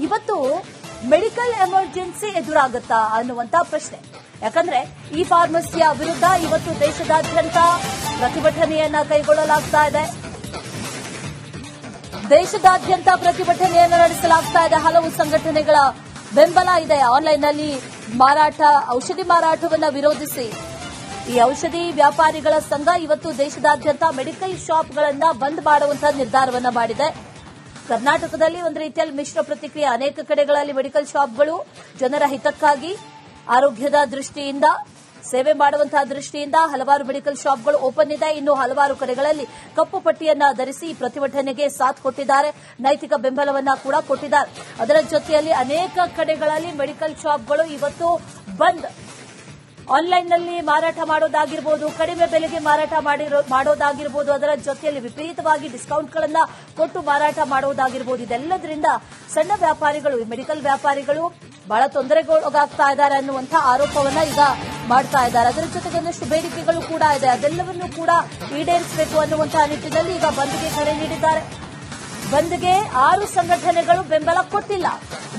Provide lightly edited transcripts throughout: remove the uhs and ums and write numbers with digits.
ಇವತ್ತು medical emergency ಎದುರಾಗುತ್ತಾ ಅನ್ನುವಂತ ಪ್ರಶ್ನೆ. ಯಾಕಂದ್ರೆ ಈ ಫಾರ್ಮಸಿಯ ವಿರುದ್ಧ ಇವತ್ತು ದೇಶದಾದ್ಯಂತ ಪ್ರತಿಭಟನೆಯನ್ನ ಕೈಗೊಳ್ಳಲಾಗ್ತಾ ಇದೆ. ದೇಶದಾದ್ಯಂತ ಪ್ರತಿಭಟನೆಯನ್ನು ನಡೆಸಲಾಗ್ತಾ ಇದೆ. ಹಲವು ಸಂಘಟನೆಗಳ ಬೆಂಬಲ ಇದೆ. ಆನ್ಲೈನ್ನಲ್ಲಿ ಔಷಧಿ ಮಾರಾಟವನ್ನು ವಿರೋಧಿಸಿ ಈ ಔಷಧಿ ವ್ಯಾಪಾರಿಗಳ ಸಂಘ ಇವತ್ತು ದೇಶದಾದ್ಯಂತ ಮೆಡಿಕಲ್ ಶಾಪ್ಗಳನ್ನ ಬಂದ್ ಮಾಡುವಂತಹ ನಿರ್ಧಾರವನ್ನ ಮಾಡಿದೆ. ಕರ್ನಾಟಕದಲ್ಲಿ ಒಂದು ರೀತಿಯಲ್ಲಿ ಮಿಶ್ರ ಪ್ರತಿಕ್ರಿಯೆ. ಅನೇಕ ಕಡೆಗಳಲ್ಲಿ ಮೆಡಿಕಲ್ ಶಾಪ್ಗಳು ಜನರ ಹಿತಕ್ಕಾಗಿ, ಆರೋಗ್ಯದ ದೃಷ್ಟಿಯಿಂದ, ಸೇವೆ ಮಾಡುವಂತಹ ದೃಷ್ಟಿಯಿಂದ ಹಲವಾರು ಮೆಡಿಕಲ್ ಶಾಪ್ಗಳು ಓಪನ್ ಇದೆ. ಇನ್ನು ಹಲವಾರು ಕಡೆಗಳಲ್ಲಿ ಕಪ್ಪು ಪಟ್ಟಿಯನ್ನ ಧರಿಸಿ ಪ್ರತಿಭಟನೆಗೆ ಸಾಥ್ ಕೊಟ್ಟಿದ್ದಾರೆ. ನೈತಿಕ ಬೆಂಬಲವನ್ನ ಕೂಡ ಕೊಟ್ಟಿದ್ದಾರೆ. ಅದರ ಜೊತೆಯಲ್ಲಿ ಅನೇಕ ಕಡೆಗಳಲ್ಲಿ ಮೆಡಿಕಲ್ ಶಾಪ್ಗಳು ಇವತ್ತು ಬಂದ್. ಆನ್ಲೈನ್ನಲ್ಲಿ ಮಾರಾಟ ಮಾಡೋದಾಗಿರ್ಬೋದು, ಕಡಿಮೆ ಬೆಲೆಗೆ ಮಾರಾಟ ಮಾಡೋದಾಗಿರ್ಬೋದು, ಅದರ ಜೊತೆಯಲ್ಲಿ ವಿಪರೀತವಾಗಿ ಡಿಸ್ಕೌಂಟ್ಗಳನ್ನ ಕೊಟ್ಟು ಮಾರಾಟ ಮಾಡೋದಾಗಿರ್ಬೋದು. ಇದೆಲ್ಲದರಿಂದ ಸಣ್ಣ ವ್ಯಾಪಾರಿಗಳು, ಮೆಡಿಕಲ್ ವ್ಯಾಪಾರಿಗಳು ಬಹಳ ತೊಂದರೆಗೊಳಗಾಗ್ತಾ ಇದ್ದಾರೆ ಅನ್ನುವಂಥ ಆರೋಪವನ್ನ ಈಗ ಮಾಡ್ತಾ ಇದ್ದಾರೆ. ಅದರ ಜೊತೆಗೆ ಒಂದಷ್ಟು ಬೇಡಿಕೆಗಳು ಕೂಡ ಇದೆ. ಅದೆಲ್ಲವನ್ನೂ ಕೂಡ ಈಡೇರಿಸಬೇಕು ಅನ್ನುವಂತಹ ನಿಟ್ಟಿನಲ್ಲಿ ಈಗ ಬಂದ್ಗೆ ಕರೆ ನೀಡಿದ್ದಾರೆ. ಬಂದ್ಗೆ 6 ಸಂಘಟನೆಗಳು ಬೆಂಬಲ ಕೊಟ್ಟಿಲ್ಲ.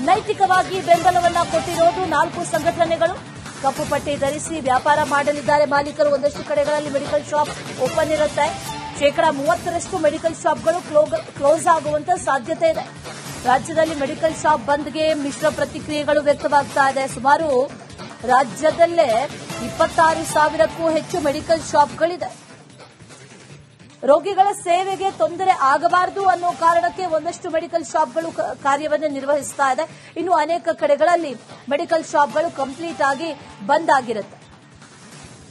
ನೈತಿಕವಾಗಿ ಬೆಂಬಲವನ್ನ ಕೊಟ್ಟಿರೋದು 4 ಸಂಘಟನೆಗಳು. ಕಪ್ಪು ಪಟ್ಟಿ ಧರಿಸಿ ವ್ಯಾಪಾರ ಮಾಡಲಿದ್ದಾರೆ ಮಾಲೀಕರು. ಒಂದಷ್ಟು ಕಡೆಗಳಲ್ಲಿ ಮೆಡಿಕಲ್ ಶಾಪ್ ಓಪನ್ ಇರುತ್ತೆ. 30% ಮೆಡಿಕಲ್ ಶಾಪ್ಗಳು ಕ್ಲೋಸ್ ಆಗುವಂತ ಸಾಧ್ಯತೆ ಇದೆ. ರಾಜ್ಯದಲ್ಲಿ ಮೆಡಿಕಲ್ ಶಾಪ್ ಬಂದ್ಗೆ ಮಿಶ್ರ ಪ್ರತಿಕ್ರಿಯೆಗಳು ವ್ಯಕ್ತವಾಗ್ತಾ ಇದೆ. ಸುಮಾರು ರಾಜ್ಯದಲ್ಲೇ 26,000ಕ್ಕೂ ಹೆಚ್ಚು ಮೆಡಿಕಲ್ ಶಾಪ್ಗಳಿದೆ. ರೋಗಿಗಳ ಸೇವೆಗೆ ತೊಂದರೆ ಆಗಬಾರದು ಅನ್ನೋ ಕಾರಣಕ್ಕೆ ಒಂದಷ್ಟು ಮೆಡಿಕಲ್ ಶಾಪ್ಗಳು ಕಾರ್ಯವನ್ನು ನಿರ್ವಹಿಸ್ತಾ ಇದೆ. ಇನ್ನು ಅನೇಕ ಕಡೆಗಳಲ್ಲಿ ಮೆಡಿಕಲ್ ಶಾಪ್ಗಳು ಕಂಪ್ಲೀಟ್ ಆಗಿ ಬಂದ್ ಆಗಿರುತ್ತೆ.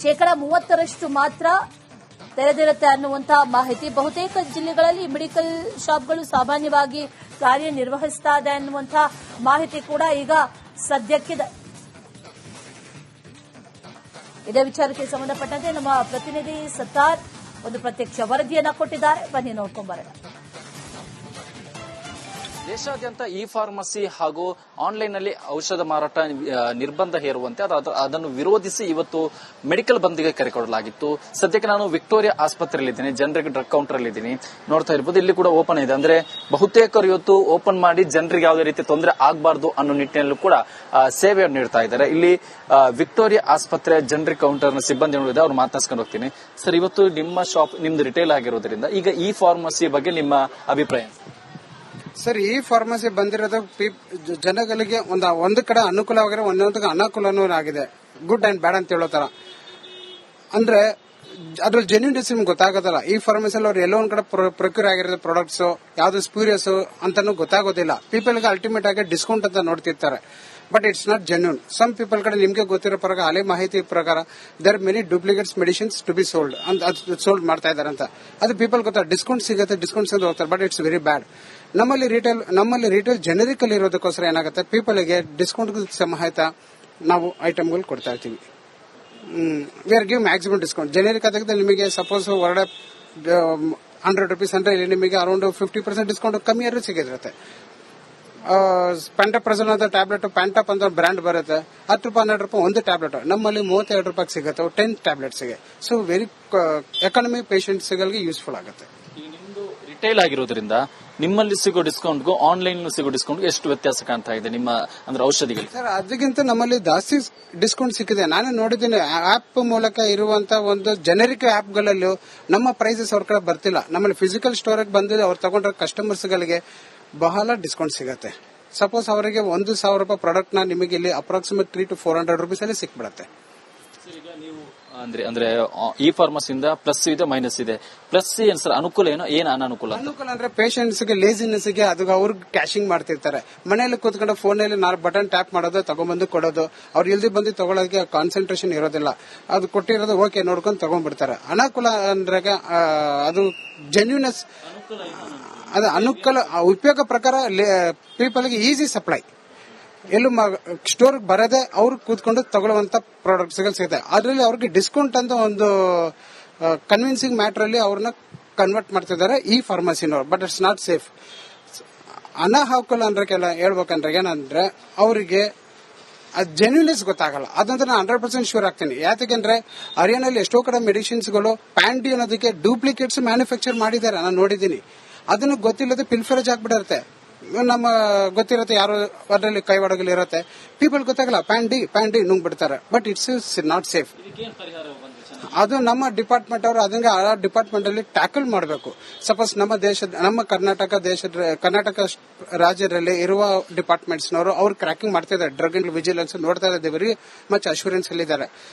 30% ಮಾತ್ರ ತೆರೆದಿರುತ್ತೆ ಅನ್ನುವಂತಹ ಮಾಹಿತಿ. ಬಹುತೇಕ ಜಿಲ್ಲೆಗಳಲ್ಲಿ ಮೆಡಿಕಲ್ ಶಾಪ್ಗಳು ಸಾಮಾನ್ಯವಾಗಿ ಕಾರ್ಯನಿರ್ವಹಿಸ್ತಾ ಇದೆ ಅನ್ನುವಂತಹ ಮಾಹಿತಿ ಕೂಡ ಈಗ ಸದ್ಯಕ್ಕಿದೆ. ಇದೇ ವಿಚಾರಕ್ಕೆ ಸಂಬಂಧಪಟ್ಟಂತೆ ನಮ್ಮ ಪ್ರತಿನಿಧಿ ಸತ್ತಾರ್ ಒಂದು ಪ್ರತ್ಯಕ್ಷ ವರದಿಯನ್ನ ಕೊಟ್ಟಿದ್ದಾರೆ. ಬನ್ನಿ ನೋಡ್ಕೊಂಡ್ ಬರೋಣ. ದೇಶಾದ್ಯಂತ ಇ ಫಾರ್ಮಸಿ ಹಾಗೂ ಆನ್ಲೈನ್ ನಲ್ಲಿ ಔಷಧ ಮಾರಾಟ ನಿರ್ಬಂಧ ಹೇರುವಂತೆ ಅದನ್ನು ವಿರೋಧಿಸಿ ಇವತ್ತು ಮೆಡಿಕಲ್ ಬಂದ್ಗೆ ಕರೆ ಕೊಡಲಾಗಿತ್ತು. ಸದ್ಯಕ್ಕೆ ನಾನು ವಿಕ್ಟೋರಿಯಾ ಆಸ್ಪತ್ರೆಯಲ್ಲಿದ್ದೀನಿ, ಜನರಿಗೆ ಡ್ರಗ್ ಕೌಂಟರ್ ಅಲ್ಲಿ ಇದ್ದೀನಿ. ನೋಡ್ತಾ ಇರಬಹುದು, ಇಲ್ಲಿ ಕೂಡ ಓಪನ್ ಇದೆ. ಅಂದ್ರೆ ಬಹುತೇಕರು ಇವತ್ತು ಓಪನ್ ಮಾಡಿ ಜನರಿಗೆ ಯಾವುದೇ ರೀತಿ ತೊಂದರೆ ಆಗಬಾರದು ಅನ್ನೋ ನಿಟ್ಟಿನಲ್ಲೂ ಕೂಡ ಸೇವೆಯನ್ನು ನೀಡ್ತಾ ಇದ್ದಾರೆ. ಇಲ್ಲಿ ವಿಕ್ಟೋರಿಯಾ ಆಸ್ಪತ್ರೆ ಜನರಿಗೆ ಕೌಂಟರ್ ನ ಸಿಬ್ಬಂದಿ ಇದೆ, ಅವ್ರು ಮಾತನಾಡ್ಸ್ಕೊಂಡು ಹೋಗ್ತೀನಿ. ಸರ್, ಇವತ್ತು ನಿಮ್ಮ ಶಾಪ್ ನಿಮ್ದು ರಿಟೇಲ್ ಆಗಿರೋದ್ರಿಂದ ಈಗ ಇ ಫಾರ್ಮಸಿ ಬಗ್ಗೆ ನಿಮ್ಮ ಅಭಿಪ್ರಾಯ? ಸರ್, ಈ ಫಾರ್ಮಸಿ ಬಂದಿರೋದು ಜನಗಳಿಗೆ ಒಂದು ಕಡೆ ಅನುಕೂಲವಾಗಿರೋ, ಒಂದೊಂದು ಅನಾನುಕೂಲನೂ ಆಗಿದೆ. ಗುಡ್ ಅಂಡ್ ಬ್ಯಾಡ್ ಅಂತ ಹೇಳೋ ತರ. ಅಂದ್ರೆ ಅದ್ರಲ್ಲಿ ಜೆನ್ಯೂನಿಟಿ ಗೊತ್ತಾಗೋದಲ್ಲ. ಈ ಫಾರ್ಮಸಿಯಲ್ಲಿ ಅವ್ರು ಎಲ್ಲೋ ಒಂದ್ ಕಡೆ ಪ್ರೊಕ್ಯೂರ್ ಆಗಿರೋ ಪ್ರಾಡಕ್ಟ್ಸ್ ಯಾವ್ದು ಸ್ಪೂರಿಯಸ್ ಅಂತಾನು ಗೊತ್ತಾಗೋದಿಲ್ಲ. ಪೀಪಲ್ಗೆ ಅಲ್ಟಿಮೇಟ್ ಆಗಿ ಡಿಸ್ಕೌಂಟ್ ಅಂತ ನೋಡ್ತಿರ್ತಾರೆ. But it's not genuine. Some people ಕಡೆ ನಿಮ್ಗೆ ಗೊತ್ತಿರೋ ಪ್ರಕಾರ, ಹಳೆ ಮಾಹಿತಿ ಪ್ರಕಾರ there many duplicates medicines to be sold ಅಂತ ಸೋಲ್ಡ್ ಮಾಡ್ತಾ ಇದಾರೆ ಅಂತ. ಅದು ಪೀಪಲ್ ಗೊತ್ತಾ, ಡಿಸ್ಕೌಂಟ್ ಸಿಗುತ್ತೆ, ಡಿಸ್ಕೌಂಟ್ಸ್ ಅಂತ ಹೋಗ್ತಾರೆ. But it's very bad. ನಮ್ಮಲ್ಲಿ ರಿಟೇಲ್ ಜನರಿಕ್ ಅಲ್ಲಿ ಇರೋದಕ್ಕೋಸ್ಕರ ಏನಾಗುತ್ತೆ, ಪೀಪಲ್ಗೆ ಡಿಸ್ಕೌಂಟ್ ಸಮೇತ ನಾವು ಐಟಮ್ಗಳು ಕೊಡ್ತಾ ಇರ್ತೀವಿ. We are give maximum discount. Generic ಆದಾಗ ನಿಮಗೆ ಸಪೋಸ್ ಹೊರಗಡೆ 100 rupees ಅಂದ್ರೆ ಇಲ್ಲಿ ನಿಮಗೆ ಅರೌಂಡ್ 50% ಡಿಸ್ಕೌಂಟ್ ಕಮ್ಮಿ ಆದ್ರೂ ಸಿಗಿರುತ್ತೆ. ಪ್ಯಾಂಟಾಪ್ರಜೋಲ್ ಅಂತ ಟ್ಯಾಬ್ಲೆಟ್, ಪ್ಯಾಂಟಾಪ್ ಅಂತ ಬ್ರ್ಯಾಂಡ್ ಬರುತ್ತೆ. 10 ರೂಪಾಯಿ 12 ರೂಪಾಯಿ ಒಂದು ಟ್ಯಾಬ್ಲೆಟ್. ನಮ್ಮಲ್ಲಿ 32 ರೂಪಾಯಿ ಸಿಗುತ್ತೆ 10 ಟ್ಯಾಬ್ಲೆಟ್ಸ್ಗೆ. ಸೊ ವೆರಿ ಎಕಾನಮಿ ಪೇಷಂಟ್ಸ್ಗಳಿಗೆ ಯೂಸ್ಫುಲ್ ಆಗುತ್ತೆ. ನಿಮ್ದು ರಿಟೇಲ್ ಆಗಿರೋದ್ರಿಂದ ನಿಮ್ಮಲ್ಲಿ ಸಿಗೋ ಡಿಸ್ಕೌಂಟ್ಗೂ ಆನ್ಲೈನ್ ಸಿಗೋ ಡಿಸ್ಕೌಂಟ್ ಎಷ್ಟು ವ್ಯತ್ಯಾಸ ಕಾಣ್ತಾ ಇದೆ ನಿಮ್ಮ ಅಂದ್ರೆ ಔಷಧಿಗಳಿಗೆ? ಸರ್, ಅದಕ್ಕಿಂತ ನಮ್ಮಲ್ಲಿ ಜಾಸ್ತಿ ಡಿಸ್ಕೌಂಟ್ ಸಿಕ್ಕಿದೆ. ನಾನು ನೋಡಿದ್ದೀನಿ, ಆಪ್ ಮೂಲಕ ಇರುವಂತಹ ಒಂದು ಜನರಿಕ್ ಆಪ್ಗಳಲ್ಲೂ ನಮ್ಮ ಪ್ರೈಸಸ್ ಅವ್ರ ಕಡೆ ಬರ್ತಿಲ್ಲ. ನಮ್ಮಲ್ಲಿ ಫಿಸಿಕಲ್ ಸ್ಟೋರ್ಗೆ ಬಂದಿದೆ, ಅವ್ರು ತಗೊಂಡ್ರೆ ಕಸ್ಟಮರ್ಸ್ಗಳಿಗೆ ಬಹಳ ಡಿಸ್ಕೌಂಟ್ ಸಿಗುತ್ತೆ. ಸಪೋಸ್ ಅವರಿಗೆ 1,000 ರೂಪಾಯಿ ಪ್ರಾಡಕ್ಟ್ ನ ನಿಮಗೆ ಇಲ್ಲಿ ಅಪ್ರಾಕ್ಸಿಮೇಟ್ 300 to 400 rupees ಅಲ್ಲಿ ಸಿಕ್ಬಿಡುತ್ತೆ. ಅಂದ್ರೆ ಇ ಫಾರ್ಮಸಿಯಿಂದ ಪ್ಲಸ್ ಇದೆ, ಮೈನಸ್ ಇದೆ. ಪ್ಲಸ್ ಏನ್ ಸರ್ ಅನುಕೂಲ ಏನೋ, ಏನ್ ಅನಾನುಕೂಲ? ಅನುಕೂಲ ಅಂದ್ರೆ ಪೇಷಂಟ್ಸ್ ಗೆ ಲೇಸಿನೆಸ್ ಗೆ ಅದು ಅವ್ರಿಗೆ ಕ್ಯಾಶಿಂಗ್ ಮಾಡ್ತಿರ್ತಾರೆ. ಮನೆಯಲ್ಲಿ ಕೂತ್ಕೊಂಡು ಫೋನಲ್ಲಿ 4 ಬಟನ್ ಟ್ಯಾಪ್ ಮಾಡೋದು, ತಗೊಂಡ್ಬಂದು ಕೊಡೋದು. ಅವ್ರು ಇಲ್ದಿ ಬಂದು ತಗೊಳ್ಳೋದಕ್ಕೆ ಕಾನ್ಸಂಟ್ರೇಷನ್ ಇರೋದಿಲ್ಲ. ಅದು ಕೊಟ್ಟಿರೋದು ಓಕೆ ನೋಡ್ಕೊಂಡು ತಗೊಂಡ್ಬಿಡ್ತಾರೆ. ಅನುಕೂಲ ಅಂದ್ರೆ ಅದು ಜೆನ್ಯೂನೆಸ್, ಅದು ಅನುಕೂಲ ಉಪಯೋಗ ಪ್ರಕಾರ ಪೀಪಲ್ಗೆ ಈಸಿ ಸಪ್ಲೈ. ಎಲ್ಲೂ ಸ್ಟೋರ್ ಬರದೆ ಅವ್ರು ಕೂತ್ಕೊಂಡು ತಗೊಳ್ಳುವಂತ ಪ್ರಾಡಕ್ಟ್ಸ್ ಸಿಗುತ್ತೆ. ಅದರಲ್ಲಿ ಅವ್ರಿಗೆ ಡಿಸ್ಕೌಂಟ್ ಅಂತ ಒಂದು ಕನ್ವಿನ್ಸಿಂಗ್ ಮ್ಯಾಟರ್ ಅಲ್ಲಿ ಅವ್ರನ್ನ ಕನ್ವರ್ಟ್ ಮಾಡ್ತಿದ್ದಾರೆ ಈ ಫಾರ್ಮಸಿನವ್ರು. But it's not safe. ಅನಾಹುಕೂಲ ಅಂದ್ರೆ ಹೇಳ್ಬೇಕಂದ್ರೆ ಏನಂದ್ರೆ ಅವರಿಗೆ ಜೆನ್ಯೂನೆಸ್ ಗೊತ್ತಾಗಲ್ಲ. ಅದಂದ್ರೆ ನಾನು 100% ಶೂರ್ ಆಗ್ತೀನಿ. ಯಾಕೆಂದ್ರೆ ಹರಿಯಾಣದಲ್ಲಿ ಎಷ್ಟೋ ಕಡೆ ಮೆಡಿಸಿನ್ಸ್ಗಳು ಪ್ಯಾಂಟಿ ಅನ್ನೋದಕ್ಕೆ ಡೂಪ್ಲಿಕೇಟ್ಸ್ ಮ್ಯಾನುಫ್ಯಾಕ್ಚರ್ ಮಾಡಿದ್ದಾರೆ, ನಾನು ನೋಡಿದ್ದೀನಿ. ಅದನ್ನು ಗೊತ್ತಿಲ್ಲದೆ ಪಿಲ್ಫರೇಜ್ ಆಗ್ಬಿಟ್ಟಿರುತ್ತೆ. ನಮ್ಮ ಗೊತ್ತಿರುತ್ತೆ ಯಾರು ಅದರಲ್ಲಿ ಕೈವಾಡಗಳು ಇರುತ್ತೆ, ಪೀಪಲ್ ಗೊತ್ತಾಗಲ್ಲ, ಪ್ಯಾನ್ ಡಿ ನುಂಗ್ ಬಿಡ್ತಾರೆ. But it's not safe. ಅದು ನಮ್ಮ ಡಿಪಾರ್ಟ್ಮೆಂಟ್ ಅವರು ಅದನ್ನ ಆ ಡಿಪಾರ್ಟ್ಮೆಂಟ್ ಅಲ್ಲಿ ಟ್ಯಾಕಲ್ ಮಾಡಬೇಕು. ಸಪೋಸ್ ನಮ್ಮ ಕರ್ನಾಟಕ ರಾಜ್ಯದಲ್ಲಿ ಇರುವ ಡಿಪಾರ್ಟ್ಮೆಂಟ್ಸ್ನವರು ಅವ್ರು ಕ್ರ್ಯಾಕಿಂಗ್ ಮಾಡ್ತಿದ್ದಾರೆ. ಡ್ರಗ್ ಅಂಡ್ ವಿಜಿಲೆನ್ಸ್ ನೋಡ್ತಾ ಇದ್ದಾರೆ, ವೆರಿ ಮಚ್ ಅಶ್ಯೂರೆನ್ಸ್ ಅಲ್ಲಿ ಇದ್ದಾರೆ.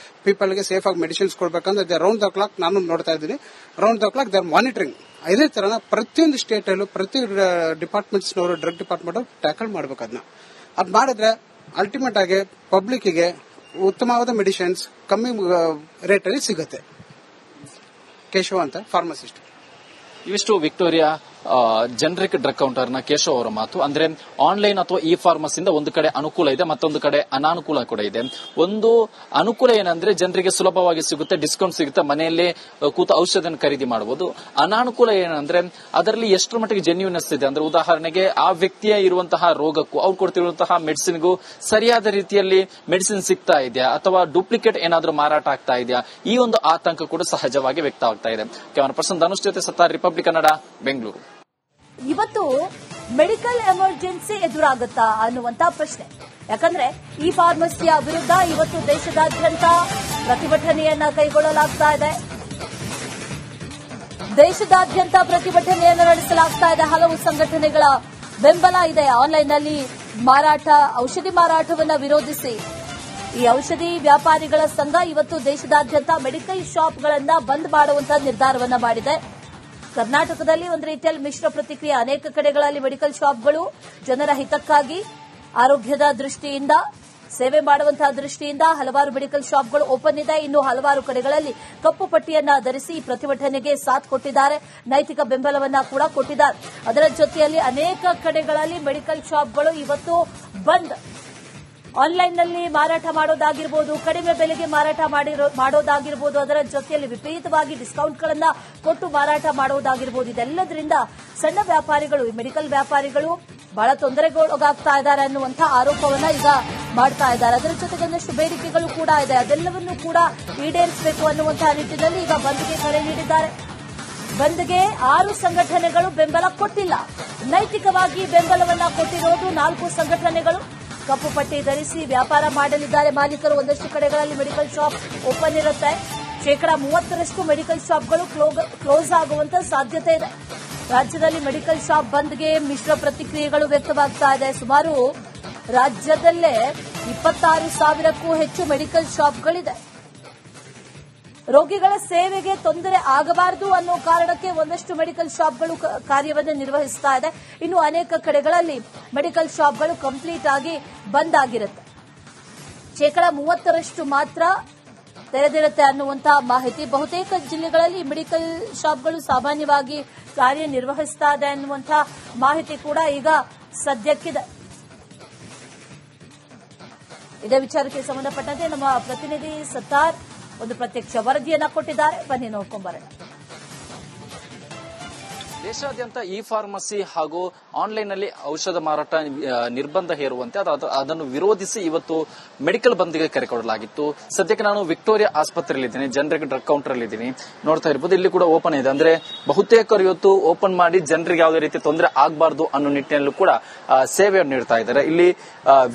ಪೀಪಲ್ಗೆ ಸೇಫ್ ಆಗಿ ಮೆಡಿಸಿನ್ಸ್ ಕೊಡ್ಬೇಕಂದ್ರೆ ರೌಂಡ್ ದ ಕ್ಲಾಕ್ ನಾನು ನೋಡ್ತಾ ಇದ್ದೀನಿ, round the clock they are monitoring. ಇದೇ ತರ ಪ್ರತಿಯೊಂದು ಸ್ಟೇಟ್ ಅಲ್ಲೂ ಪ್ರತಿ ಡಿಪಾರ್ಟ್ಮೆಂಟ್ಸ್ನವರು ಡ್ರಗ್ ಡಿಪಾರ್ಟ್ಮೆಂಟ್ ಟ್ಯಾಕಲ್ ಮಾಡ್ಬೇಕು. ಅದ್ ಮಾಡಿದ್ರೆ ಅಲ್ಟಿಮೇಟ್ ಆಗಿ ಪಬ್ಲಿಕ್ಗೆ ಉತ್ತಮವಾದ ಮೆಡಿಸಿನ್ಸ್ ಕಮ್ಮಿ ರೇಟ್ ಅಲ್ಲಿ ಸಿಗುತ್ತೆ. ಕೇಶವ ಅಂತ ಫಾರ್ಮಸಿಸ್ಟ್. ಇವಿಷ್ಟು ವಿಕ್ಟೋರಿಯಾ ಜನರಿಕ್ ಡ್ರಗ್ ಕೌಂಟರ್ ನ ಕೇಶವ್ ಅವರ ಮಾತು. ಅಂದ್ರೆ ಆನ್ಲೈನ್ ಅಥವಾ ಇ ಫಾರ್ಮಸಿಯಿಂದ ಒಂದು ಕಡೆ ಅನುಕೂಲ ಇದೆ, ಮತ್ತೊಂದು ಕಡೆ ಅನಾನುಕೂಲ ಕೂಡ ಇದೆ. ಒಂದು ಅನುಕೂಲ ಏನಂದ್ರೆ ಜನರಿಗೆ ಸುಲಭವಾಗಿ ಸಿಗುತ್ತೆ, ಡಿಸ್ಕೌಂಟ್ ಸಿಗುತ್ತೆ, ಮನೆಯಲ್ಲೇ ಕೂತು ಔಷಧಿಯನ್ನು ಖರೀದಿ ಮಾಡಬಹುದು. ಅನಾನುಕೂಲ ಏನಂದ್ರೆ ಅದರಲ್ಲಿ ಎಷ್ಟರ ಮಟ್ಟಿಗೆ ಜೆನ್ಯೂನೆಸ್ ಇದೆ ಅಂದ್ರೆ ಉದಾಹರಣೆಗೆ ಆ ವ್ಯಕ್ತಿಯ ಇರುವಂತಹ ರೋಗಕ್ಕೂ ಅವ್ರು ಕೊಡ್ತಿರುವಂತಹ ಮೆಡಿಸಿನ್ಗೂ ಸರಿಯಾದ ರೀತಿಯಲ್ಲಿ ಮೆಡಿಸಿನ್ ಸಿಗ್ತಾ ಇದೆಯಾ ಅಥವಾ ಡೂಪ್ಲಿಕೇಟ್ ಏನಾದ್ರೂ ಮಾರಾಟ ಆಗ್ತಾ ಇದೆಯಾ, ಈ ಒಂದು ಆತಂಕ ಕೂಡ ಸಹಜವಾಗಿ ವ್ಯಕ್ತವಾಗ್ತಾ ಇದೆ. ಕ್ಯಾಮರಾ ಪರ್ಸನ್ ಧನುಷ್ ಜೊತೆ ಸತ್ತಾರ್, ರಿಪಬ್ಲಿಕ್ ಕನ್ನಡ, ಬೆಂಗಳೂರು. ಇವತ್ತು ಮೆಡಿಕಲ್ ಎಮರ್ಜೆನ್ಸಿ ಎದುರಾಗುತ್ತಾ ಅನ್ನುವಂತ ಪ್ರಶ್ನೆ. ಯಾಕಂದ್ರೆ ಈ ಫಾರ್ಮಸಿಯ ವಿರುದ್ಧ ಇವತ್ತು ದೇಶದಾದ್ಯಂತ ಪ್ರತಿಭಟನೆಯನ್ನ ಕೈಗೊಳ್ಳಲಾಗ್ತಾ ಇದೆ. ದೇಶದಾದ್ಯಂತ ಪ್ರತಿಭಟನೆಯನ್ನು ನಡೆಸಲಾಗ್ತಾ ಇದೆ. ಹಲವು ಸಂಘಟನೆಗಳ ಬೆಂಬಲ ಇದೆ. ಆನ್ಲೈನ್ನಲ್ಲಿ ಔಷಧಿ ಮಾರಾಟವನ್ನು ವಿರೋಧಿಸಿ ಈ ಔಷಧಿ ವ್ಯಾಪಾರಿಗಳ ಸಂಘ ಇವತ್ತು ದೇಶದಾದ್ಯಂತ ಮೆಡಿಕಲ್ ಶಾಪ್ಗಳನ್ನ ಬಂದ್ ಮಾಡುವಂತಹ ನಿರ್ಧಾರವನ್ನ ಮಾಡಿದೆ. ಕರ್ನಾಟಕದಲ್ಲಿ ಒಂದು ರೀತಿಯಲ್ಲಿ ಮಿಶ್ರ ಪ್ರತಿಕ್ರಿಯೆ. ಅನೇಕ ಕಡೆಗಳಲ್ಲಿ ಮೆಡಿಕಲ್ ಶಾಪ್ಗಳು ಜನರ ಹಿತಕ್ಕಾಗಿ, ಆರೋಗ್ಯದ ದೃಷ್ಟಿಯಿಂದ, ಸೇವೆ ಮಾಡುವಂತಹ ದೃಷ್ಟಿಯಿಂದ ಹಲವಾರು ಮೆಡಿಕಲ್ ಶಾಪ್ಗಳು ಓಪನ್ ಇದೆ. ಇನ್ನು ಹಲವಾರು ಕಡೆಗಳಲ್ಲಿ ಕಪ್ಪು ಪಟ್ಟಿಯನ್ನ ಧರಿಸಿ ಪ್ರತಿಭಟನೆಗೆ ಸಾಥ್ ಕೊಟ್ಟಿದ್ದಾರೆ, ನೈತಿಕ ಬೆಂಬಲವನ್ನ ಕೂಡ ಕೊಟ್ಟಿದ್ದಾರೆ. ಅದರ ಜೊತೆಯಲ್ಲಿ ಅನೇಕ ಕಡೆಗಳಲ್ಲಿ ಮೆಡಿಕಲ್ ಶಾಪ್ಗಳು ಇವತ್ತು ಬಂದ್. ಆನ್ಲೈನ್ನಲ್ಲಿ ಮಾರಾಟ ಮಾಡೋದಾಗಿರ್ಬೋದು, ಕಡಿಮೆ ಬೆಲೆಗೆ ಮಾರಾಟ ಮಾಡೋದಾಗಿರ್ಬೋದು, ಅದರ ಜೊತೆಯಲ್ಲಿ ವಿಪರೀತವಾಗಿ ಡಿಸ್ಕೌಂಟ್ಗಳನ್ನ ಕೊಟ್ಟು ಮಾರಾಟ ಮಾಡೋದಾಗಿರ್ಬೋದು. ಇದೆಲ್ಲದರಿಂದ ಸಣ್ಣ ವ್ಯಾಪಾರಿಗಳು, ಮೆಡಿಕಲ್ ವ್ಯಾಪಾರಿಗಳು ಬಹಳ ತೊಂದರೆಗೊಳಗಾಗ್ತಾ ಇದ್ದಾರೆ ಅನ್ನುವಂತಹ ಆರೋಪವನ್ನ ಈಗ ಮಾಡ್ತಾ ಇದ್ದಾರೆ. ಅದರ ಜೊತೆಗೆ ಒಂದಷ್ಟು ಬೇಡಿಕೆಗಳು ಕೂಡ ಇದೆ, ಅದೆಲ್ಲವನ್ನೂ ಕೂಡ ಈಡೇರಿಸಬೇಕು ಅನ್ನುವಂತಹ ನಿಟ್ಟಿನಲ್ಲಿ ಈಗ ಬಂದ್ಗೆ ಕರೆ ನೀಡಿದ್ದಾರೆ. ಬಂದ್ಗೆ 6 ಸಂಘಟನೆಗಳು ಬೆಂಬಲ ಕೊಟ್ಟಿಲ್ಲ. ನೈತಿಕವಾಗಿ ಬೆಂಬಲವನ್ನ ಕೊಟ್ಟಿರೋದು 4 ಸಂಘಟನೆಗಳು. ಕಪ್ಪು ಪಟ್ಟಿ ಧರಿಸಿ ವ್ಯಾಪಾರ ಮಾಡಲಿದ್ದಾರೆ ಮಾಲೀಕರು. ಒಂದಷ್ಟು ಕಡೆಗಳಲ್ಲಿ ಮೆಡಿಕಲ್ ಶಾಪ್ ಓಪನ್ ಇರುತ್ತೆ. 30% ಮೆಡಿಕಲ್ ಶಾಪ್ಗಳು ಕ್ಲೋಸ್ ಆಗುವಂತ ಸಾಧ್ಯತೆ ಇದೆ. ರಾಜ್ಯದಲ್ಲಿ ಮೆಡಿಕಲ್ ಶಾಪ್ ಬಂದ್ಗೆ ಮಿಶ್ರ ಪ್ರತಿಕ್ರಿಯೆಗಳು ವ್ಯಕ್ತವಾಗ್ತಾ ಇದೆ. ಸುಮಾರು ರಾಜ್ಯದಲ್ಲೇ 26,000ಕ್ಕೂ ಹೆಚ್ಚು ಮೆಡಿಕಲ್ ಶಾಪ್ಗಳಿದೆ. ರೋಗಿಗಳ ಸೇವೆಗೆ ತೊಂದರೆ ಆಗಬಾರದು ಅನ್ನೋ ಕಾರಣಕ್ಕೆ ಒಂದಷ್ಟು ಮೆಡಿಕಲ್ ಶಾಪ್ಗಳು ಕಾರ್ಯವನ್ನು ನಿರ್ವಹಿಸ್ತಾ ಇದೆ. ಇನ್ನು ಅನೇಕ ಕಡೆಗಳಲ್ಲಿ ಮೆಡಿಕಲ್ ಶಾಪ್ಗಳು ಕಂಪ್ಲೀಟ್ ಆಗಿ ಬಂದ್ ಆಗಿರುತ್ತೆ. 30% ಮಾತ್ರ ತೆರೆದಿರುತ್ತೆ ಅನ್ನುವಂತಹ ಮಾಹಿತಿ. ಬಹುತೇಕ ಜಿಲ್ಲೆಗಳಲ್ಲಿ ಮೆಡಿಕಲ್ ಶಾಪ್ಗಳು ಸಾಮಾನ್ಯವಾಗಿ ಕಾರ್ಯನಿರ್ವಹಿಸ್ತಾ ಇದೆ ಅನ್ನುವಂತಹ ಮಾಹಿತಿ ಕೂಡ ಈಗ ಸದ್ಯಕ್ಕಿದೆ. ಇದೇ ವಿಚಾರಕ್ಕೆ ಸಂಬಂಧಪಟ್ಟಂತೆ ನಮ್ಮ ಪ್ರತಿನಿಧಿ ಸತ್ತಾರ್ ಒಂದು ಪ್ರತ್ಯಕ್ಷ ವರದಿಯನ್ನ ಕೊಟ್ಟಿದ್ದಾರೆ. ಬನ್ನಿ ನೋಡ್ಕೊಂಬರೋಣ. ದೇಶಾದ್ಯಂತ ಇ ಫಾರ್ಮಸಿ ಹಾಗೂ ಆನ್ಲೈನ್ ನಲ್ಲಿ ಔಷಧ ಮಾರಾಟ ನಿರ್ಬಂಧ ಹೇರುವಂತೆ ಅದನ್ನು ವಿರೋಧಿಸಿ ಇವತ್ತು ಮೆಡಿಕಲ್ ಬಂದ್ಗೆ ಕರೆ ಕೊಡಲಾಗಿತ್ತು. ಸದ್ಯಕ್ಕೆ ನಾನು ವಿಕ್ಟೋರಿಯಾ ಆಸ್ಪತ್ರೆಯಲ್ಲಿದ್ದೀನಿ, ಜನರಿಕ್ ಡ್ರಗ್ ಕೌಂಟರ್ ಅಲ್ಲಿ ಇದ್ದೀನಿ. ನೋಡ್ತಾ ಇರಬಹುದು, ಇಲ್ಲಿ ಕೂಡ ಓಪನ್ ಇದೆ. ಅಂದ್ರೆ ಬಹುತೇಕರು ಇವತ್ತು ಓಪನ್ ಮಾಡಿ ಜನರಿಗೆ ಯಾವುದೇ ರೀತಿ ತೊಂದರೆ ಆಗಬಾರದು ಅನ್ನೋ ನಿಟ್ಟಿನಲ್ಲೂ ಕೂಡ ಸೇವೆಯನ್ನು ನೀಡ್ತಾ ಇದ್ದಾರೆ. ಇಲ್ಲಿ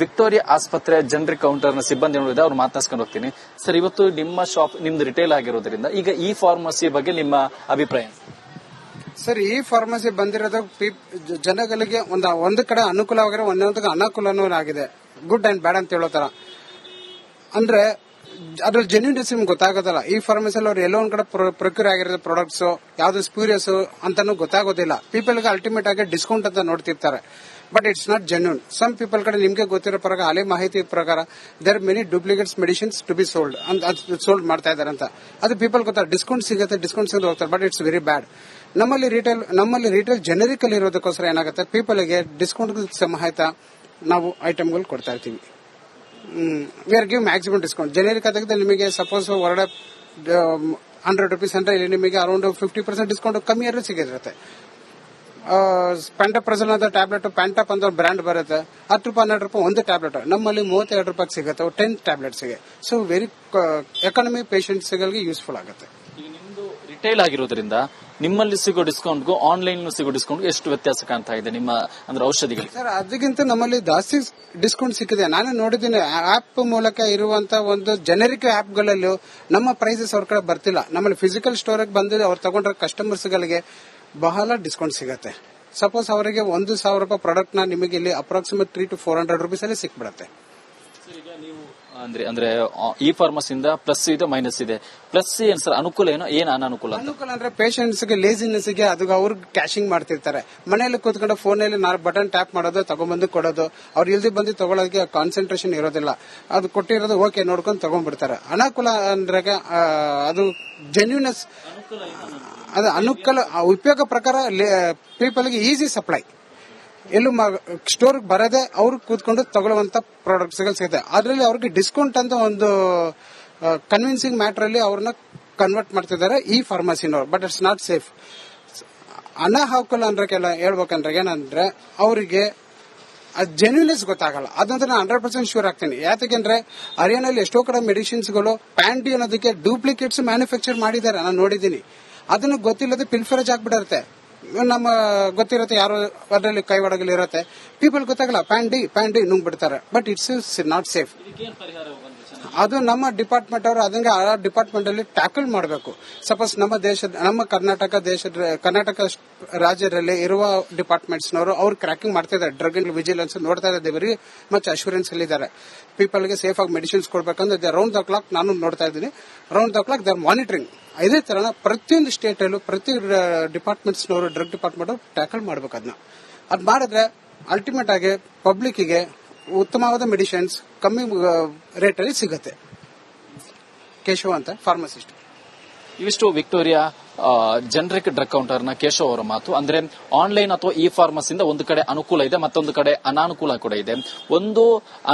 ವಿಕ್ಟೋರಿಯಾ ಆಸ್ಪತ್ರೆ ಜನರಿಕ್ ಕೌಂಟರ್ ನ ಸಿಬ್ಬಂದಿ ನೋಡಿದೆ, ಅವ್ರು ಮಾತನಾಡ್ಸ್ಕೊಂಡು ಹೋಗ್ತೀನಿ. ಸರ್, ಇವತ್ತು ನಿಮ್ಮ ಶಾಪ್ ನಿಮ್ದು ರಿಟೇಲ್ ಆಗಿರೋದ್ರಿಂದ ಈಗ ಇ ಫಾರ್ಮಸಿ ಬಗ್ಗೆ ನಿಮ್ಮ ಅಭಿಪ್ರಾಯ? ಸರ್, ಈ ಫಾರ್ಮಸಿ ಬಂದಿರೋದು ಜನಗಳಿಗೆ ಒಂದು ಕಡೆ ಅನುಕೂಲವಾಗಿರೋ ಒಂದೊಂದು ಅನಾನುಕೂಲನೂ ಆಗಿದೆ. ಗುಡ್ ಅಂಡ್ ಬ್ಯಾಡ್ ಅಂತ ಹೇಳೋ ತರ. ಅಂದ್ರೆ ಅದ್ರಲ್ಲಿ ಜೆನ್ಯೂನ್ನೆಸ್ ನಿಮ್ಗೆ ಗೊತ್ತಾಗೋದಿಲ್ಲ. ಈ ಫಾರ್ಮಸಿಯಲ್ಲಿ ಅವ್ರು ಎಲ್ಲೋ ಒಂದ್ ಕಡೆ ಪ್ರೊಕ್ಯೂರ್ ಆಗಿರೋ ಪ್ರಾಡಕ್ಟ್ಸ್ ಯಾವ್ದು ಸ್ಪ್ಯೂರಿಯಸ್ ಅಂತಾನು ಗೊತ್ತಾಗೋದಿಲ್ಲ. ಪೀಪಲ್ಗೆ ಅಲ್ಟಿಮೇಟ್ ಆಗಿ ಡಿಸ್ಕೌಂಟ್ ಅಂತ ನೋಡ್ತಿರ್ತಾರೆ, but it's not genuine. Some people ಕಡೆ ನಿಮ್ಗೆ ಗೊತ್ತಿರೋ ಪ್ರಕಾರ, ಹಳೆ ಮಾಹಿತಿ ಪ್ರಕಾರ there many duplicates medicines to be sold ಮಾಡ್ತಾ ಇದಾರೆ ಅಂತ. ಅದು ಪೀಪಲ್ ಗೊತ್ತಾ, ಡಿಸ್ಕೌಂಟ್ ಸಿಗುತ್ತೆ ಹೋಗ್ತಾರೆ, ಬಟ್ ಇಟ್ಸ್ ವೆರಿ ಬ್ಯಾಡ್. ನಮ್ಮಲ್ಲಿ ರಿಟೇಲ್ ಜನರಿಕ್ ಅಲ್ಲಿ ಇರೋದಕ್ಕೋಸ್ಕರ ಏನಾಗುತ್ತೆ, ಪೀಪಲ್ಗೆ ಡಿಸ್ಕೌಂಟ್ ಸಮಾಹಿತ ನಾವು ಐಟಮ್ಗಳು ಕೊಡ್ತಾ ಇರ್ತೀವಿ. We are give maximum discount. Generic ಆದಾಗ ನಿಮಗೆ ಸಪೋಸ್ ಹೊರಗಡೆ 100 rupees ಅಂದ್ರೆ ಇಲ್ಲಿ ನಿಮಗೆ ಅರೌಂಡ್ 50% ಡಿಸ್ಕೌಂಟ್ ಕಮ್ಮಿಯಾದ್ರೂ ಸಿಗಿರುತ್ತೆ. ಪ್ಯಾಂಟಾಪ್ರಜಲ್ ಅಂತ ಟ್ಯಾಬ್ಲೆಟ್, ಪ್ಯಾಂಟಾಪ್ ಅಂತ ಬ್ರ್ಯಾಂಡ್ ಬರುತ್ತೆ, 10 ರೂಪಾಯಿ 12 ರೂಪಾಯಿ ಒಂದು ಟ್ಯಾಬ್ಲೆಟ್. ನಮ್ಮಲ್ಲಿ 32 ರೂಪಾಯಿ ಸಿಗುತ್ತೆ 10 ಟ್ಯಾಬ್ಲೆಟ್ಸ್ಗೆ. ಸೊ ವೆರಿ ಎಕಾನಮಿ ಪೇಷಂಟ್ಸ್ಗಳಿಗೆ ಯೂಸ್ಫುಲ್ ಆಗುತ್ತೆ. ರಿಟೇಲ್ ಆಗಿರೋದ್ರಿಂದ ನಿಮ್ಮಲ್ಲಿ ಸಿಗೋ ಡಿಸ್ಕೌಂಟ್ಗೂ ಆನ್ಲೈನ್ ಸಿಗೋ ಡಿಸ್ಕೌಂಟ್ ಎಷ್ಟು ವ್ಯತ್ಯಾಸ ಕಾಣ್ತಾ ಇದೆ ನಿಮ್ಮ ಅಂದ್ರೆ ಔಷಧಿಗಳಿಗೆ? ಸರ್, ಅದಕ್ಕಿಂತ ನಮ್ಮಲ್ಲಿ ಜಾಸ್ತಿ ಡಿಸ್ಕೌಂಟ್ ಸಿಕ್ಕಿದೆ. ನಾನು ನೋಡಿದ್ದೀನಿ ಆಪ್ ಮೂಲಕ ಇರುವಂತ ಒಂದು ಜನರಿಕ್ ಆಪ್ಗಳಲ್ಲೂ ನಮ್ಮ ಪ್ರೈಸಸ್ ಅವ್ರ ಕಡೆ ಬರ್ತಿಲ್ಲ. ನಮ್ಮಲ್ಲಿ ಫಿಸಿಕಲ್ ಸ್ಟೋರ್ಗೆ ಬಂದು ಅವ್ರು ತಗೊಂಡ್ರೆ ಕಸ್ಟಮರ್ಸ್ಗಳಿಗೆ ಬಹಳ ಡಿಸ್ಕೌಂಟ್ ಸಿಗುತ್ತೆ. ಸಪೋಸ್ ಅವರಿಗೆ 1,000 ರೂಪಾಯಿ ಪ್ರಾಡಕ್ಟ್ ನ ನಿಮಗೆ ಇಲ್ಲಿ ಅಪ್ರಾಕ್ಸಿಮೇಟ್ 300 to 400 rupees ಅಲ್ಲಿ ಸಿಕ್ಬಿಡುತ್ತೆ. ಅಂದ್ರೆ ಇ ಫಾರ್ಮಸಿಯಿಂದ ಪ್ಲಸ್ ಇದೆ, ಮೈನಸ್ ಇದೆ. ಪ್ಲಸ್ ಏನ್ ಸರ್ ಅನುಕೂಲ ಏನೋ, ಏನ್ ಅನಾನುಕೂಲ? ಅನುಕೂಲ ಅಂದ್ರೆ ಪೇಷಂಟ್ಸ್ ಗೆ ಲೇಸಿನೆಸ್ ಗೆ ಅದು ಅವ್ರು ಕ್ಯಾಶಿಂಗ್ ಮಾಡ್ತಿರ್ತಾರೆ. ಮನೆಯಲ್ಲಿ ಕೂತ್ಕೊಂಡು ಫೋನಲ್ಲಿ 4 ಬಟನ್ ಟ್ಯಾಪ್ ಮಾಡೋದು, ತಗೊಂಡ್ಬಂದು ಕೊಡೋದು. ಅವ್ರು ಇಲ್ದಿ ಬಂದು ತಗೊಳ್ಳೋದಕ್ಕೆ ಕಾನ್ಸಂಟ್ರೇಷನ್ ಇರೋದಿಲ್ಲ. ಅದು ಕೊಟ್ಟಿರೋದು ಓಕೆ ನೋಡ್ಕೊಂಡು ತಗೊಂಡ್ಬಿಡ್ತಾರೆ. ಅನುಕೂಲ ಅಂದ್ರೆ ಅದು ಜೆನ್ಯೂನೆಸ್, ಅದು ಅನುಕೂಲ ಉಪಯೋಗ ಪ್ರಕಾರ ಪೀಪಲ್ಗೆ ಈಸಿ ಸಪ್ಲೈ. ಎಲ್ಲೂ ಸ್ಟೋರ್ ಬರದೆ ಅವ್ರು ಕೂತ್ಕೊಂಡು ತಗೊಳ್ಳುವಂತ ಪ್ರಾಡಕ್ಟ್ಸ್ ಸಿಗುತ್ತೆ. ಅದರಲ್ಲಿ ಅವ್ರಿಗೆ ಡಿಸ್ಕೌಂಟ್ ಅಂತ ಒಂದು ಕನ್ವಿನ್ಸಿಂಗ್ ಮ್ಯಾಟರ್ ಅಲ್ಲಿ ಅವ್ರನ್ನ ಕನ್ವರ್ಟ್ ಮಾಡ್ತಿದ್ದಾರೆ ಈ ಫಾರ್ಮಸಿನವ್ರು. But it's not safe. ಅನಾಹುಕೂಲ ಅಂದ್ರೆ ಹೇಳ್ಬೇಕಂದ್ರೆ ಏನಂದ್ರೆ ಅವರಿಗೆ ಜೆನ್ಯೂನೆಸ್ ಗೊತ್ತಾಗಲ್ಲ. ಅದಂದ್ರೆ ನಾನು 100% ಶೂರ್ ಆಗ್ತೀನಿ. ಯಾಕೆಂದ್ರೆ ಹರಿಯಾಣದಲ್ಲಿ ಎಷ್ಟೋ ಕಡೆ ಮೆಡಿಸಿನ್ಸ್ಗಳು ಪ್ಯಾಂಟಿ ಅನ್ನೋದಕ್ಕೆ ಡೂಪ್ಲಿಕೇಟ್ಸ್ ಮ್ಯಾನುಫ್ಯಾಕ್ಚರ್ ಮಾಡಿದ್ದಾರೆ, ನಾನು ನೋಡಿದ್ದೀನಿ. ಅದನ್ನು ಗೊತ್ತಿಲ್ಲದೆ ಪಿಲ್ಫರೇಜ್ ಆಗ್ಬಿಟ್ಟಿರುತ್ತೆ. ನಮ್ಮ ಗೊತ್ತಿರುತ್ತೆ ಯಾರೋ ಅದರಲ್ಲಿ ಕೈ ಒಳಗಲ್ಲಿ ಇರುತ್ತೆ, ಪೀಪಲ್ ಗೊತ್ತಾಗಲ್ಲ, ಪ್ಯಾಂಡಿ ನುಂಗ್ ಬಿಡ್ತಾರೆ. But it's not safe. ಅದು ನಮ್ಮ ಡಿಪಾರ್ಟ್ಮೆಂಟ್ ಅವರು ಅದಂಗೆ ಆ ಡಿಪಾರ್ಟ್ಮೆಂಟ್ ಅಲ್ಲಿ ಟ್ಯಾಕಲ್ ಮಾಡಬೇಕು. ಸಪೋಸ್ ನಮ್ಮ ಕರ್ನಾಟಕ ರಾಜ್ಯದಲ್ಲಿ ಇರುವ ಡಿಪಾರ್ಟ್ಮೆಂಟ್ಸ್ ನವರು ಅವ್ರು ಕ್ರ್ಯಾಕಿಂಗ್ ಮಾಡ್ತಿದ್ದಾರೆ. ಡ್ರಗ್ ಅಂಡ್ ವಿಜಿಲೆನ್ಸ್ ನೋಡ್ತಾ ಇದ್ದಾರೆ, ವೆರಿ ಮಚ್ ಅಶ್ಯೂರೆನ್ಸ್ ಅಲ್ಲಿ ಇದ್ದಾರೆ. ಪೀಪಲ್ ಗೆ ಸೇಫ್ ಆಗಿ ಮೆಡಿಸಿನ್ಸ್ ಕೊಡ್ಬೇಕಂದ್ರೆ ರೌಂಡ್ ದ ಕ್ಲಾಕ್ ನಾನು ನೋಡ್ತಾ ಇದ್ದೀನಿ. Round the clock they are monitoring. ಇದೇ ತರ ಪ್ರತಿಯೊಂದು ಸ್ಟೇಟ್ ಅಲ್ಲೂ ಪ್ರತಿ ಡಿಪಾರ್ಟ್ಮೆಂಟ್ಸ್ ನವರು ಡ್ರಗ್ ಡಿಪಾರ್ಟ್ಮೆಂಟ್ ಟ್ಯಾಕಲ್ ಮಾಡ್ಬೇಕು. ಅದ್ ಮಾಡಿದ್ರೆ ಅಲ್ಟಿಮೇಟ್ ಆಗಿ ಪಬ್ಲಿಕ್ ಗೆ ಉತ್ತಮವಾದ ಮೆಡಿಸಿನ್ಸ್ ಕಮ್ಮಿ ರೇಟ್ ಅಲ್ಲಿ ಸಿಗುತ್ತೆ. ಕೇಶವ ಅಂತ ಫಾರ್ಮಸಿಸ್ಟ್. ಇವಿಷ್ಟು ವಿಕ್ಟೋರಿಯಾ ಜನರಿಕ್ ಡ್ರಗ್ ಕೌಂಟರ್ ನ ಕೇಶವ್ ಅವರ ಮಾತು. ಅಂದ್ರೆ ಆನ್ಲೈನ್ ಅಥವಾ ಇ ಫಾರ್ಮಸಿಯಿಂದ ಒಂದು ಕಡೆ ಅನುಕೂಲ ಇದೆ, ಮತ್ತೊಂದು ಕಡೆ ಅನಾನುಕೂಲ ಕೂಡ ಇದೆ. ಒಂದು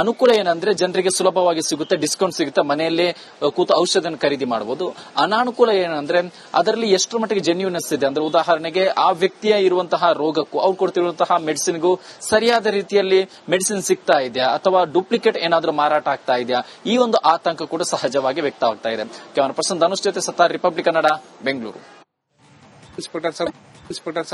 ಅನುಕೂಲ ಏನಂದ್ರೆ ಜನರಿಗೆ ಸುಲಭವಾಗಿ ಸಿಗುತ್ತೆ, ಡಿಸ್ಕೌಂಟ್ ಸಿಗುತ್ತೆ, ಮನೆಯಲ್ಲೇ ಕೂತು ಔಷಧಿಯನ್ನು ಖರೀದಿ ಮಾಡಬಹುದು. ಅನಾನುಕೂಲ ಏನಂದ್ರೆ ಅದರಲ್ಲಿ ಎಷ್ಟು ಮಟ್ಟಿಗೆ ಜೆನ್ಯೂನೆಸ್ ಇದೆ ಅಂದ್ರೆ ಉದಾಹರಣೆಗೆ ಆ ವ್ಯಕ್ತಿಯ ಇರುವಂತಹ ರೋಗಕ್ಕೂ ಅವ್ರು ಕೊಡ್ತಿರುವಂತಹ ಮೆಡಿಸಿನ್ಗೂ ಸರಿಯಾದ ರೀತಿಯಲ್ಲಿ ಮೆಡಿಸಿನ್ ಸಿಗ್ತಾ ಇದೆಯಾ ಅಥವಾ ಡೂಪ್ಲಿಕೇಟ್ ಏನಾದ್ರೂ ಮಾರಾಟ ಆಗ್ತಾ ಇದೆಯಾ, ಈ ಒಂದು ಆತಂಕ ಕೂಡ ಸಹಜವಾಗಿ ವ್ಯಕ್ತವಾಗ್ತಾ ಇದೆ. ಕ್ಯಾಮರಾ ಪರ್ಸನ್ ಧನುಷ್ ಜೊತೆ ಸತ್ತಾರ್, ರಿಪಬ್ಲಿಕ್ ಕನ್ನಡ, ಬೆಂಗಳೂರು. ಇನ್ಸ್ಪೆಕ್ಟರ್